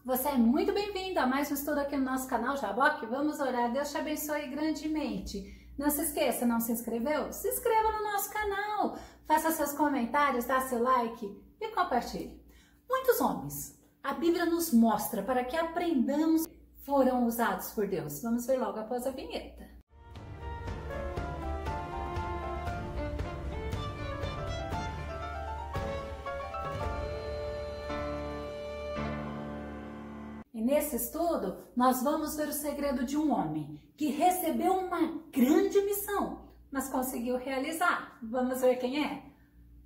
Você é muito bem-vindo a mais um estudo aqui no nosso canal Jaboque. Vamos orar. Deus te abençoe grandemente. Não se esqueça, não se inscreveu? Se inscreva no nosso canal, faça seus comentários, dá seu like e compartilhe. Muitos homens, a Bíblia nos mostra para que aprendamos, foram usados por Deus. Vamos ver logo após a vinheta. E nesse estudo, nós vamos ver o segredo de um homem que recebeu uma grande missão, mas conseguiu realizar. Vamos ver quem é?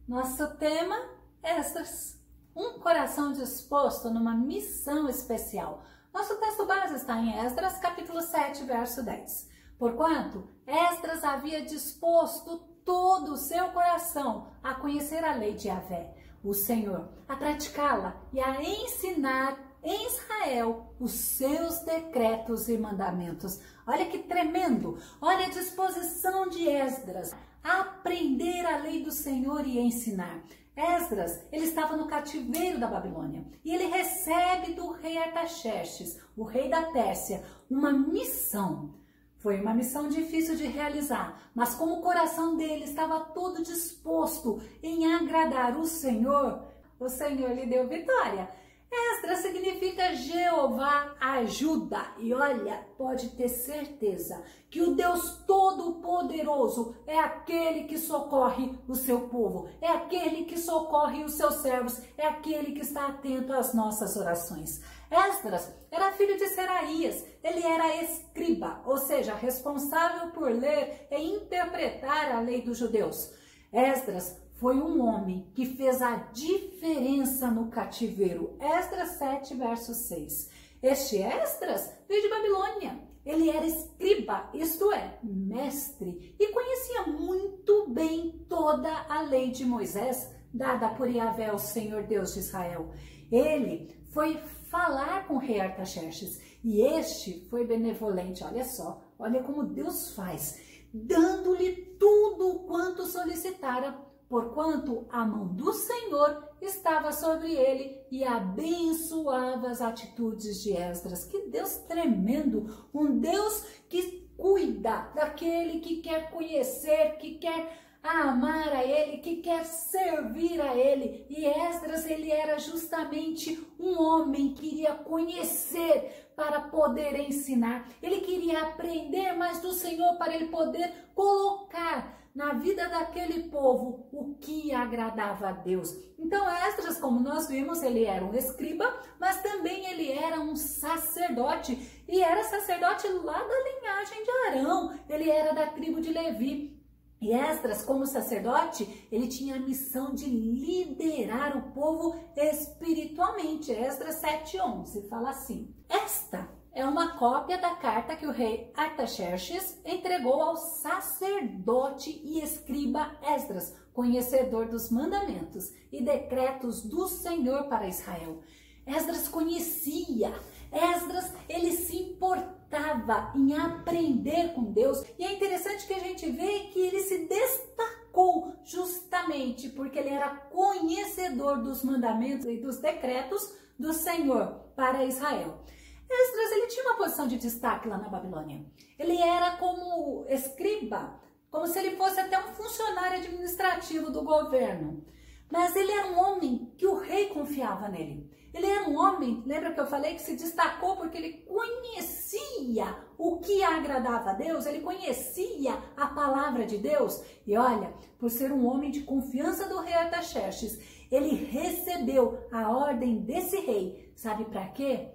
Nosso tema, Esdras. Um coração disposto numa missão especial. Nosso texto base está em Esdras, capítulo 7, verso 10. Porquanto Esdras havia disposto todo o seu coração a conhecer a lei de Yahvé, o Senhor, a praticá-la e a ensinar em Israel os seus decretos e mandamentos. Olha que tremendo! Olha a disposição de Esdras a aprender a lei do Senhor e ensinar. Esdras, ele estava no cativeiro da Babilônia e ele recebe do rei Artaxerxes, o rei da Pérsia, uma missão. Foi uma missão difícil de realizar, mas como o coração dele estava todo disposto em agradar o Senhor lhe deu vitória. Esdras significa Jeová ajuda. E olha, pode ter certeza que o Deus Todo-Poderoso é aquele que socorre o seu povo, é aquele que socorre os seus servos, é aquele que está atento às nossas orações. Esdras era filho de Seraías, ele era escriba, ou seja, responsável por ler e interpretar a lei dos judeus. Esdras foi um homem que fez a diferença no cativeiro. Esdras 7, verso 6. Este Esdras veio de Babilônia. Ele era escriba, isto é, mestre, e conhecia muito bem toda a lei de Moisés, dada por Yahvé, o Senhor Deus de Israel. Ele foi falar com o rei Artaxerxes, e este foi benevolente. Olha só, olha como Deus faz, dando-lhe tudo quanto solicitara, porquanto a mão do Senhor estava sobre ele e abençoava as atitudes de Esdras. Que Deus tremendo! Um Deus que cuida daquele que quer conhecer, que quer amar a ele, que quer servir a ele. E Esdras, ele era justamente um homem que queria conhecer para poder ensinar. Ele queria aprender mais do Senhor para ele poder colocar na vida daquele povo o que agradava a Deus. Então Esdras, como nós vimos, ele era um escriba, mas também ele era um sacerdote. E era sacerdote lá da linhagem de Arão. Ele era da tribo de Levi. E Esdras, como sacerdote, ele tinha a missão de liderar o povo espiritualmente. Esdras 7:11 fala assim: esta é uma cópia da carta que o rei Artaxerxes entregou ao sacerdote e escriba Esdras, conhecedor dos mandamentos e decretos do Senhor para Israel. Esdras conhecia, Esdras, ele se importava em aprender com Deus. E é interessante que a gente vê que ele se destacou justamente porque ele era conhecedor dos mandamentos e dos decretos do Senhor para Israel. Esdras, ele tinha uma posição de destaque lá na Babilônia. Ele era como escriba, como se ele fosse até um funcionário administrativo do governo. Mas ele era um homem que o rei confiava nele. Ele era um homem, lembra que eu falei, que se destacou porque ele conhecia o que agradava a Deus, ele conhecia a palavra de Deus. E olha, por ser um homem de confiança do rei Artaxerxes, ele recebeu a ordem desse rei. Sabe para quê?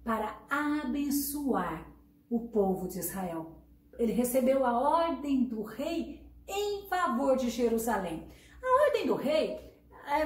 Para abençoar o povo de Israel. Ele recebeu a ordem do rei em favor de Jerusalém. A ordem do rei,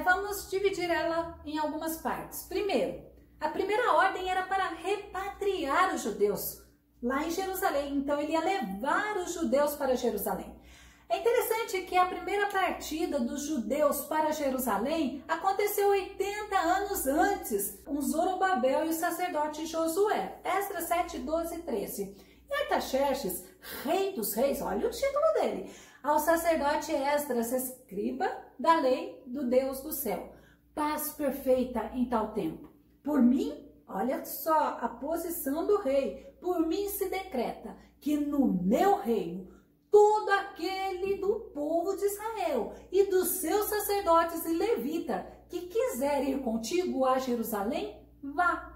vamos dividir ela em algumas partes. Primeiro, a primeira ordem era para repatriar os judeus lá em Jerusalém. Então ele ia levar os judeus para Jerusalém. É interessante que a primeira partida dos judeus para Jerusalém aconteceu 80 anos antes, com Zorobabel e o sacerdote Josué. Esdras 7, 12 e 13. E Artaxerxes, rei dos reis, olha o título dele, ao sacerdote Esdras, escriba da lei do Deus do céu. Paz perfeita em tal tempo. Por mim olha só a posição do rei, por mim se decreta que no meu reino, todo aquele do povo de Israel e dos seus sacerdotes e levitas que quiser ir contigo a Jerusalém, vá.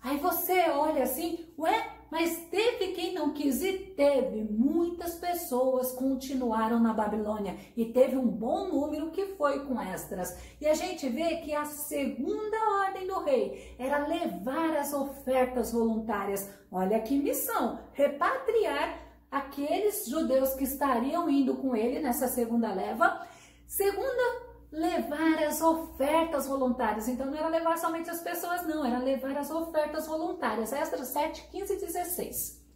Aí você olha assim, ué, mas teve quem não quis e teve. Muitas pessoas continuaram na Babilônia e teve um bom número que foi com Esdras. E a gente vê que a segunda ordem do rei era levar as ofertas voluntárias. Olha que missão, repatriar aqueles judeus que estariam indo com ele nessa segunda leva. Segunda, levar as ofertas voluntárias. Então, não era levar somente as pessoas, não. Era levar as ofertas voluntárias. Esdras 7, 15 e 16.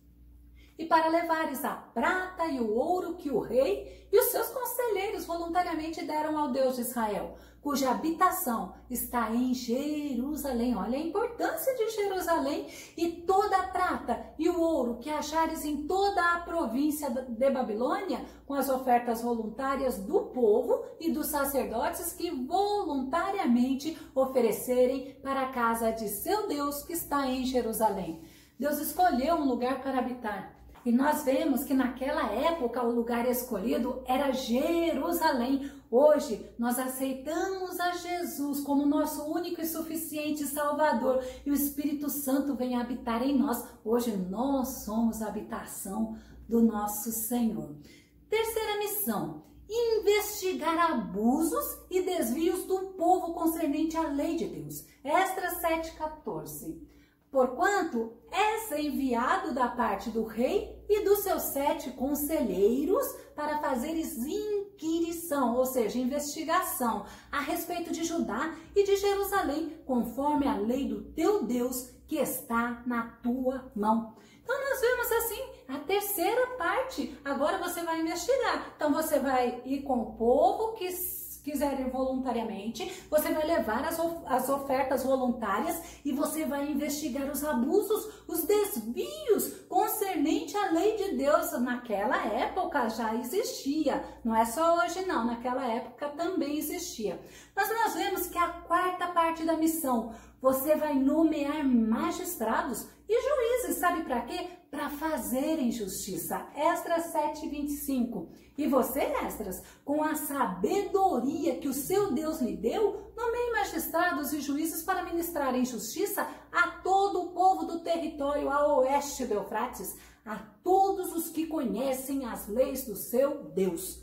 E para levares a prata e o ouro que o rei e os seus conselheiros voluntariamente deram ao Deus de Israel, cuja habitação está em Jerusalém. Olha a importância de Jerusalém. E toda a prata e o ouro que achares em toda a província de Babilônia, com as ofertas voluntárias do povo e dos sacerdotes que voluntariamente oferecerem para a casa de seu Deus que está em Jerusalém. Deus escolheu um lugar para habitar. E nós vemos que naquela época o lugar escolhido era Jerusalém. Hoje nós aceitamos a Jesus como nosso único e suficiente Salvador e o Espírito Santo vem habitar em nós. Hoje nós somos a habitação do nosso Senhor. Terceira missão: investigar abusos e desvios do povo concernente à lei de Deus. Esdras 7,14. Porquanto és enviado da parte do rei e dos seus 7 conselheiros para fazeres inquirição, ou seja, investigação, a respeito de Judá e de Jerusalém, conforme a lei do teu Deus que está na tua mão. Então nós vemos assim a terceira parte. Agora você vai investigar. Então você vai ir com o povo que quiser ir voluntariamente, você vai levar as ofertas voluntárias e você vai investigar os abusos, os desvios concernente à lei de Deus. Naquela época já existia, não é só hoje não, naquela época também existia. Mas nós vemos que a quarta parte da missão, você vai nomear magistrados e juízes, sabe para quê? Para fazerem justiça. Esdras 7:25. E você, Esdras, com a sabedoria que o seu Deus lhe deu, nomeie magistrados e juízes para ministrarem justiça a todo o povo do território a oeste do Eufrates, a todos os que conhecem as leis do seu Deus.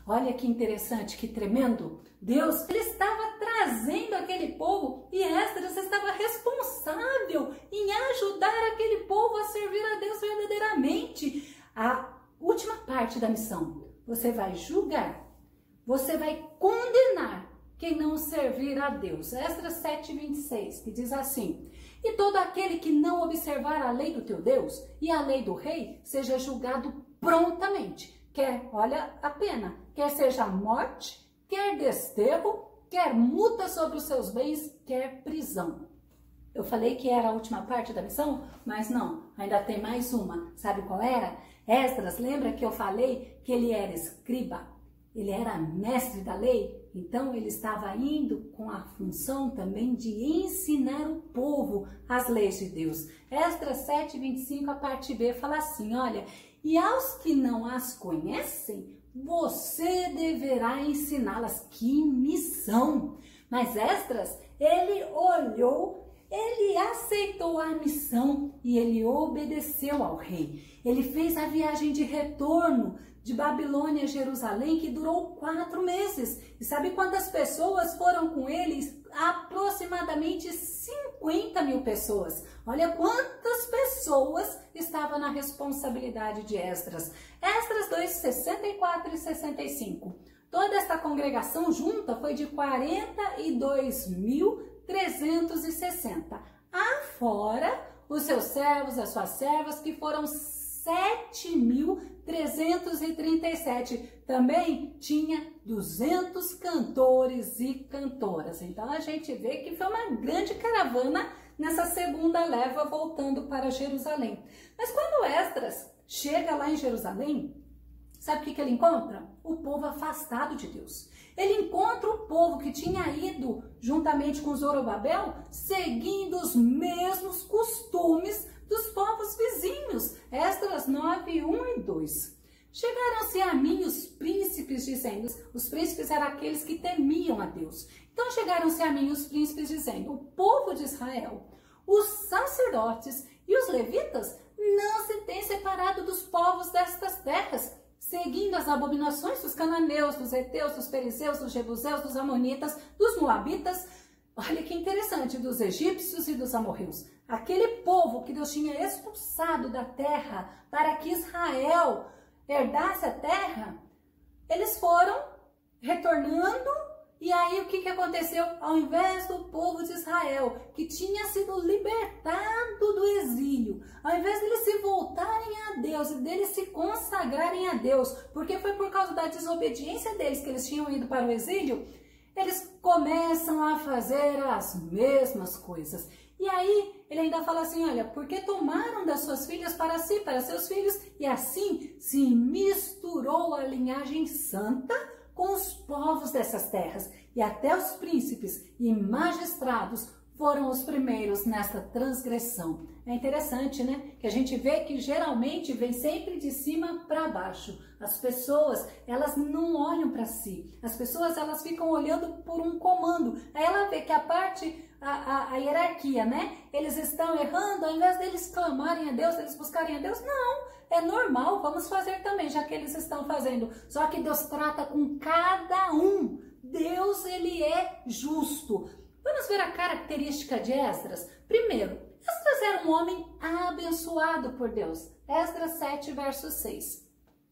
Olha que interessante, que tremendo. Deus, ele estava trazendo aquele povo e Esdras estava responsável em ajudar aquele povo a servir a Deus verdadeiramente. A última parte da missão, você vai julgar, você vai condenar quem não servir a Deus. Esdras 7:26, que diz assim: e todo aquele que não observar a lei do teu Deus e a lei do rei, seja julgado prontamente. Quer, olha a pena, quer seja morte, quer desterro, quer multa sobre os seus bens, quer prisão. Eu falei que era a última parte da missão, mas não, ainda tem mais uma. Sabe qual era? Esdras, lembra que eu falei que ele era escriba? Ele era mestre da lei? Então ele estava indo com a função também de ensinar o povo as leis de Deus. Esdras 7:25, a parte B, fala assim, olha, e aos que não as conhecem, você deverá ensiná-las. Que missão! Mas Esdras, ele olhou, ele aceitou a missão e ele obedeceu ao rei. Ele fez a viagem de retorno de Babilônia a Jerusalém, que durou 4 meses. E sabe quantas pessoas foram com eles? Aproximadamente 50 mil pessoas. Olha quantas pessoas estavam na responsabilidade de Esdras. Esdras 2, 64 e 65. Toda esta congregação junta foi de 42.360. Afora os seus servos, as suas servas, que foram 7.337. Também tinha 200 cantores e cantoras. Então a gente vê que foi uma grande caravana nessa segunda leva voltando para Jerusalém. Mas quando Esdras chega lá em Jerusalém, sabe o que ele encontra? O povo afastado de Deus. Ele encontra o povo que tinha ido, juntamente com Zorobabel, seguindo os mesmos costumes dos povos vizinhos. Esdras 9, 1 e 2. Chegaram-se a mim os príncipes, dizendo, os príncipes eram aqueles que temiam a Deus. Então chegaram-se a mim os príncipes, dizendo, o povo de Israel, os sacerdotes e os levitas não se têm separado dos povos destas terras, seguindo as abominações dos cananeus, dos heteus, dos perizeus, dos jebuseus, dos amonitas, dos moabitas. Olha que interessante, dos egípcios e dos amorreus. Aquele povo que Deus tinha expulsado da terra para que Israel herdasse a terra, eles foram retornando. E aí o que aconteceu? Ao invés do povo de Israel, que tinha sido libertado do exílio, ao invés deles se voltarem a Deus e deles se consagrarem a Deus, porque foi por causa da desobediência deles que eles tinham ido para o exílio, eles começam a fazer as mesmas coisas. E aí ele ainda fala assim, olha, porque tomaram das suas filhas para si, para seus filhos, e assim se misturou a linhagem santa com os povos dessas terras, e até os príncipes e magistrados foram os primeiros nesta transgressão. É interessante, né? Que a gente vê que geralmente vem sempre de cima para baixo. As pessoas, elas não olham para si. As pessoas, elas ficam olhando por um comando. Aí ela vê que a hierarquia, né? Eles estão errando, ao invés deles clamarem a Deus, deles buscarem a Deus, não. É normal, vamos fazer também, já que eles estão fazendo. Só que Deus trata com cada um. Deus, ele é justo. Vamos ver a característica de Esdras? Primeiro, Esdras era um homem abençoado por Deus. Esdras 7, verso 6.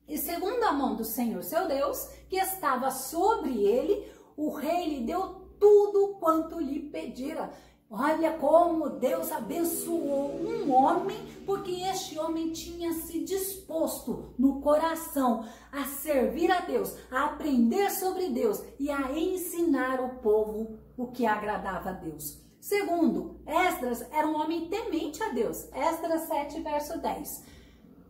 E segundo a mão do Senhor, seu Deus, que estava sobre ele, o rei lhe deu tudo quanto lhe pedira. Olha como Deus abençoou um homem, porque este homem tinha se disposto no coração a servir a Deus, a aprender sobre Deus e a ensinar o povo o que agradava a Deus. Segundo, Esdras era um homem temente a Deus. Esdras 7, verso 10.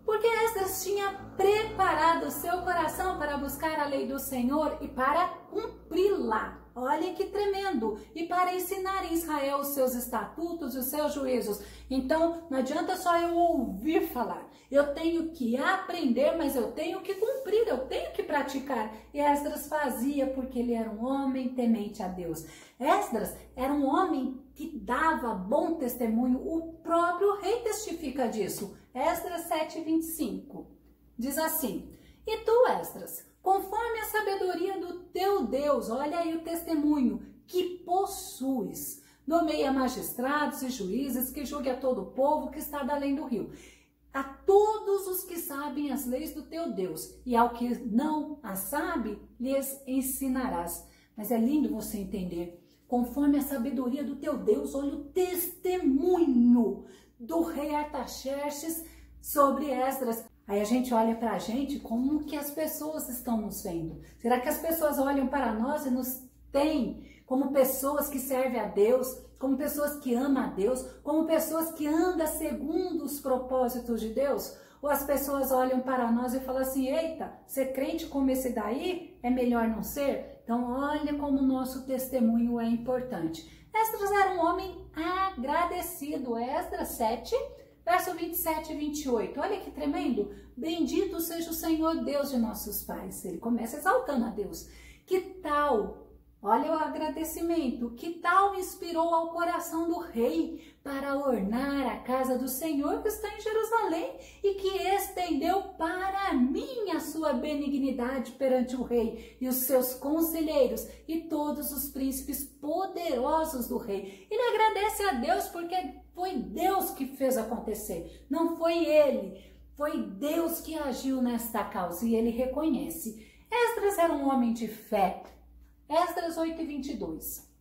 Porque Esdras tinha preparado o seu coração para buscar a lei do Senhor e para cumpri-la. Olha que tremendo! E para ensinar em Israel os seus estatutos e os seus juízos. Então, não adianta só eu ouvir falar. Eu tenho que aprender, mas eu tenho que cumprir, eu tenho que praticar. E Esdras fazia porque ele era um homem temente a Deus. Esdras era um homem que dava bom testemunho. O próprio rei testifica disso. Esdras 7, 25. Diz assim, e tu, Esdras, conforme a sabedoria do teu Deus, olha aí o testemunho que possuis, nomeia magistrados e juízes que julgue a todo o povo que está da além do rio, a todos os que sabem as leis do teu Deus, e ao que não as sabe, lhes ensinarás. Mas é lindo você entender, conforme a sabedoria do teu Deus, olha o testemunho do rei Artaxerxes sobre Esdras. Aí a gente olha para a gente, como que as pessoas estão nos vendo? Será que as pessoas olham para nós e nos têm como pessoas que servem a Deus, como pessoas que amam a Deus, como pessoas que andam segundo os propósitos de Deus? Ou as pessoas olham para nós e falam assim, eita, ser crente como esse daí é melhor não ser? Então olha como o nosso testemunho é importante. Esdras era um homem agradecido. Esdras 7, verso 27 e 28, olha que tremendo. Bendito seja o Senhor Deus de nossos pais. Ele começa exaltando a Deus. Que tal, olha o agradecimento, que tal inspirou ao coração do rei para ornar a casa do Senhor que está em Jerusalém e que estendeu para mim a sua benignidade perante o rei e os seus conselheiros e todos os príncipes poderosos do rei. Ele agradece a Deus porque foi Deus que fez acontecer, não foi ele, foi Deus que agiu nesta causa e ele reconhece. Esdras era um homem de fé. Esdras 8, 22.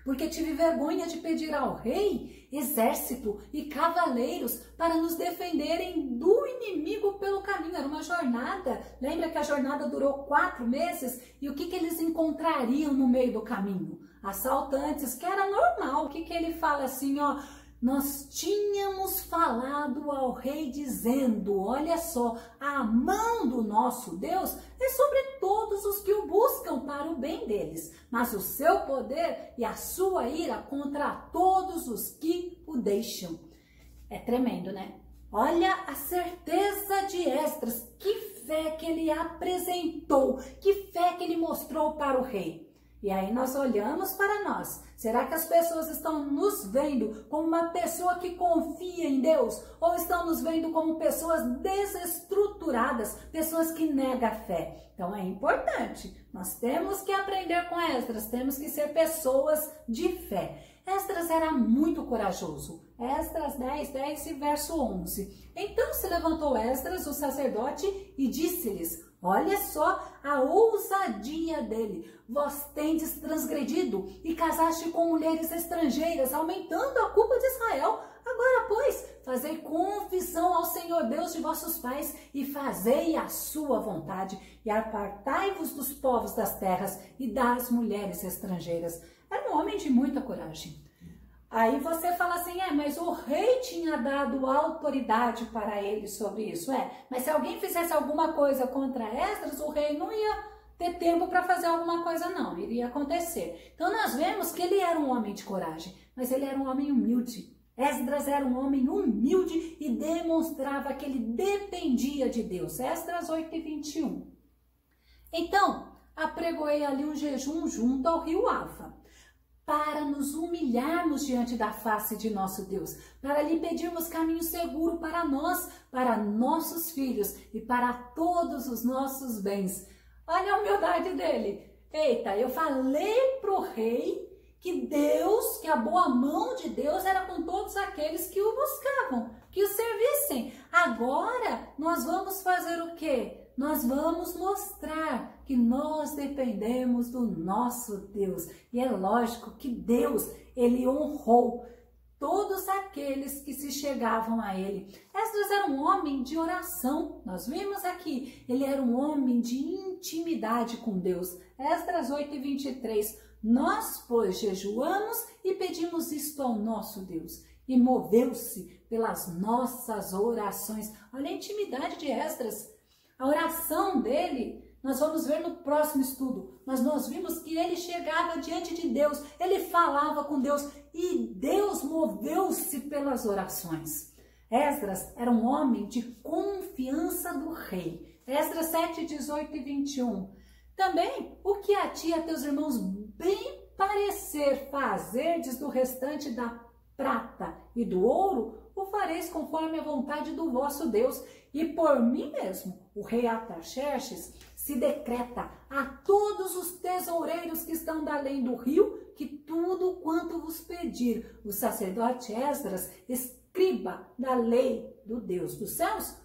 Porque tive vergonha de pedir ao rei exército e cavaleiros para nos defenderem do inimigo pelo caminho. Era uma jornada. Lembra que a jornada durou 4 meses? E o que eles encontrariam no meio do caminho? Assaltantes, que era normal. O que ele fala assim, ó? Nós tínhamos falado ao rei dizendo, olha só, a mão do nosso Deus é sobre todos os que o buscam para o bem deles, mas o seu poder e a sua ira contra todos os que o deixam. É tremendo, né? Olha a certeza de Esdras, que fé que ele apresentou, que fé que ele mostrou para o rei. E aí nós olhamos para nós. Será que as pessoas estão nos vendo como uma pessoa que confia em Deus? Ou estão nos vendo como pessoas desestruturadas, pessoas que negam a fé? Então é importante. Nós temos que aprender com Esdras, temos que ser pessoas de fé. Esdras era muito corajoso. Esdras 10 e verso 11. Então se levantou Esdras, o sacerdote, e disse-lhes, olha só a ousadia dele. Vós tendes transgredido e casaste com mulheres estrangeiras, aumentando a culpa de Israel. Agora, pois, fazei confissão ao Senhor Deus de vossos pais e fazei a sua vontade e apartai-vos dos povos das terras e das mulheres estrangeiras. Era um homem de muita coragem. Aí você fala assim, mas o rei tinha dado autoridade para ele sobre isso. Mas se alguém fizesse alguma coisa contra Esdras, o rei não ia ter tempo para fazer alguma coisa não, iria acontecer. Então nós vemos que ele era um homem de coragem, mas ele era um homem humilde. Esdras era um homem humilde e demonstrava que ele dependia de Deus. Esdras 8:21. Então, apregoei ali um jejum junto ao rio Ava, para nos humilharmos diante da face de nosso Deus, para lhe pedirmos caminho seguro para nós, para nossos filhos e para todos os nossos bens. Olha a humildade dele. Eita, eu falei para o rei que Deus, que a boa mão de Deus era com todos aqueles que o buscavam, que o servissem. Agora nós vamos fazer o quê? Nós vamos mostrar que nós dependemos do nosso Deus. E é lógico que Deus, ele honrou todos aqueles que se chegavam a ele. Esdras era um homem de oração. Nós vimos aqui, ele era um homem de intimidade com Deus. Esdras 8:23. Nós, pois, jejuamos e pedimos isto ao nosso Deus. E moveu-se pelas nossas orações. Olha a intimidade de Esdras. A oração dele, nós vamos ver no próximo estudo, mas nós vimos que ele chegava diante de Deus, ele falava com Deus e Deus moveu-se pelas orações. Esdras era um homem de confiança do rei. Esdras 7:18-21. Também, o que a ti e a teus irmãos bem parecer fazerdes do restante da prata e do ouro, o fareis conforme a vontade do vosso Deus. E por mim mesmo, o rei Artaxerxes, se decreta a todos os tesoureiros que estão da além do rio, que tudo quanto vos pedir o sacerdote Esdras, escriba da lei do Deus dos céus,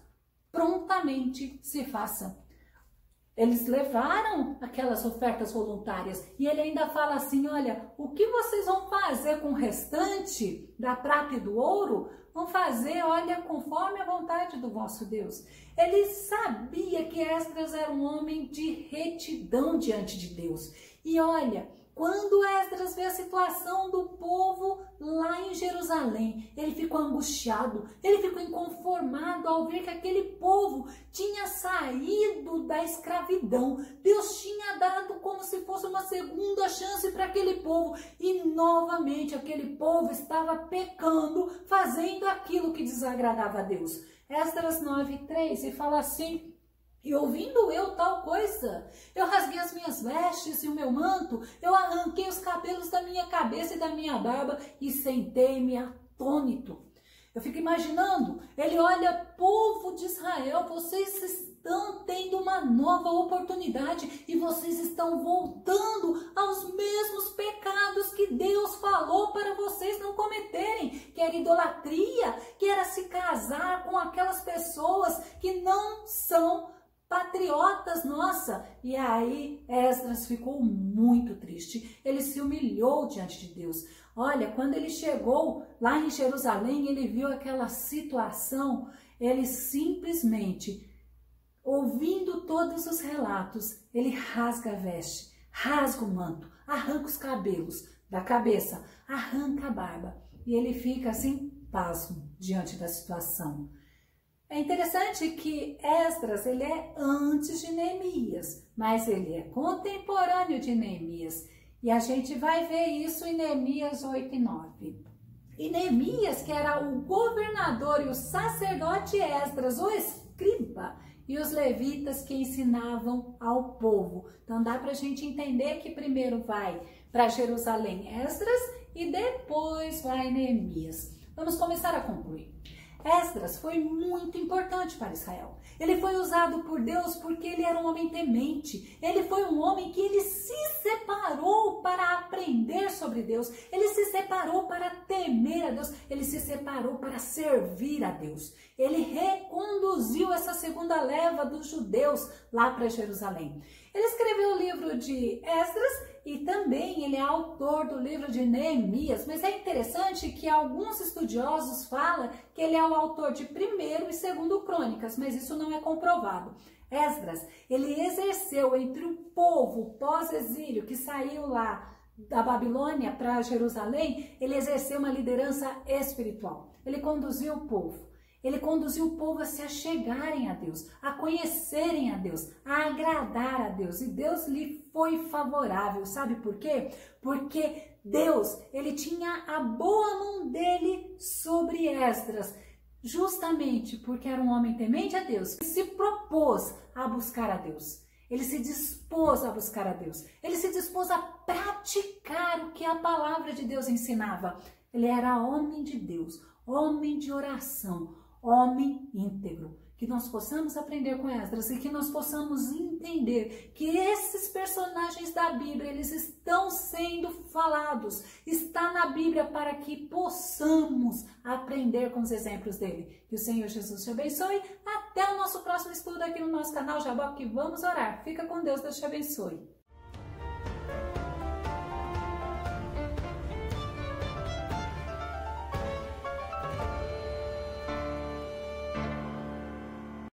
prontamente se faça. Eles levaram aquelas ofertas voluntárias e ele ainda fala assim, olha, o que vocês vão fazer com o restante da prata e do ouro, vão fazer, olha, conforme a vontade do vosso Deus. Ele sabia que Esdras era um homem de retidão diante de Deus. E olha, quando Esdras vê a situação do povo lá em Jerusalém, ele ficou angustiado, ele ficou inconformado ao ver que aquele povo tinha saído da escravidão. Deus tinha dado como se fosse uma segunda chance para aquele povo e novamente aquele povo estava pecando, fazendo aquilo que desagradava a Deus. Esdras 9:3 e fala assim: e ouvindo eu tal coisa, eu rasguei as minhas vestes e o meu manto, eu arranquei os cabelos da minha cabeça e da minha barba e sentei-me atônito. Eu fico imaginando, ele olha, povo de Israel, vocês estão tendo uma nova oportunidade e vocês estão voltando aos mesmos pecados que Deus falou para vocês não cometerem, que era idolatria, que era se casar com aquelas pessoas que não são patriotas, nossa. E aí Esdras ficou muito triste, ele se humilhou diante de Deus. Olha, quando ele chegou lá em Jerusalém, ele viu aquela situação, ele simplesmente, ouvindo todos os relatos, ele rasga a veste, rasga o manto, arranca os cabelos da cabeça, arranca a barba, e ele fica assim pasmo diante da situação. É interessante que Esdras, ele é antes de Neemias, mas ele é contemporâneo de Neemias. E a gente vai ver isso em Neemias 8 e 9. E Neemias, que era o governador, e o sacerdote Esdras, o escriba, e os levitas que ensinavam ao povo. Então dá para a gente entender que primeiro vai para Jerusalém Esdras e depois vai Neemias. Vamos começar a concluir. Esdras foi muito importante para Israel. Ele foi usado por Deus porque ele era um homem temente. Ele foi um homem que ele se separou para aprender sobre Deus. Ele se separou para temer a Deus. Ele se separou para servir a Deus. Ele reconduziu essa segunda leva dos judeus lá para Jerusalém. Ele escreveu o livro de Esdras e também ele é autor do livro de Neemias, mas é interessante que alguns estudiosos falam que ele é o autor de 1º e 2º Crônicas, mas isso não é comprovado. Esdras, ele exerceu entre o povo pós-exílio que saiu lá da Babilônia para Jerusalém, ele exerceu uma liderança espiritual. Ele conduziu o povo. Ele conduziu o povo a se achegarem a Deus, a conhecerem a Deus, a agradar a Deus. E Deus lhe foi favorável. Sabe por quê? Porque Deus, ele tinha a boa mão dele sobre Esdras. Justamente porque era um homem temente a Deus, que se propôs a buscar a Deus. Ele se dispôs a buscar a Deus. Ele se dispôs a praticar o que a palavra de Deus ensinava. Ele era homem de Deus, homem de oração, homem íntegro. Que nós possamos aprender com Esdras e que nós possamos entender que esses personagens da Bíblia, eles estão sendo falados, está na Bíblia para que possamos aprender com os exemplos dele. Que o Senhor Jesus te abençoe. Até o nosso próximo estudo aqui no nosso canal Jaboque. Vamos orar. Fica com Deus, Deus te abençoe.